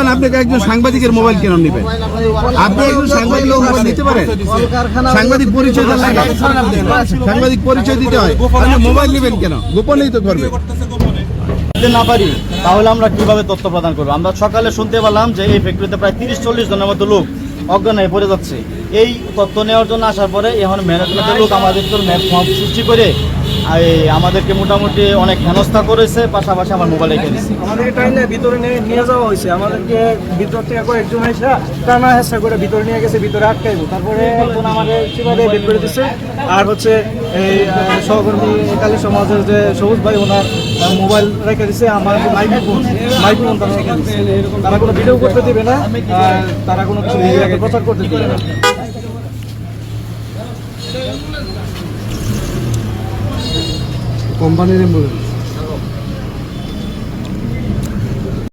বলেন আপনাকে একজন সাংবাদিকের মোবাইল কেন নেবেন? আপনি একজন সাংবাদিকের মোবাইল নিতে পারেন? সাংবাদিক পরিচয় লাগে, সাংবাদিক পরিচয় দিতে হয়। আপনি মোবাইল নেবেন কেন? গোপনেই তো করবে। না পারি তাহলে আমরা কিভাবে তথ্য প্রদান করবো? আমরা সকালে শুনতে পেলাম যে এই ফ্যাক্টরিতে প্রায় 30-40 জনের মতো লোক অজ্ঞান হয়ে পড়ে যাচ্ছে। এই তথ্য নেওয়ার জন্য আসার পরে এখন ম্যানেজমেন্টের লোক আমাদের তো ম্যাপ সৃষ্টি করে আমাদেরকে মোটামুটি অনেক হেনস্থা করেছে, পাশাপাশি আমার মোবাইলে কিনেছে। আমাদেরকে টাইনে ভিতরে নিয়ে যাওয়া হয়েছে, আমাদেরকে ভিতর থেকে কয়েকজন এসে টানা হেসা করে ভিতরে নিয়ে গেছে, ভিতরে আটকাইব। তারপরে একজন আমাদের সেভাবে বের করে দিচ্ছে। আর হচ্ছে এই সহকর্মী কালী সমাজের যে সবুজ ভাই, ওনার মোবাইল রেখে দিচ্ছে, আমার মাইক্রোফোন তারা রেখে দিচ্ছে। তারা কোনো ভিডিও করতে দিবে না, তারা কোনো কিছু প্রচার করতে দিবে না। কোম্পানির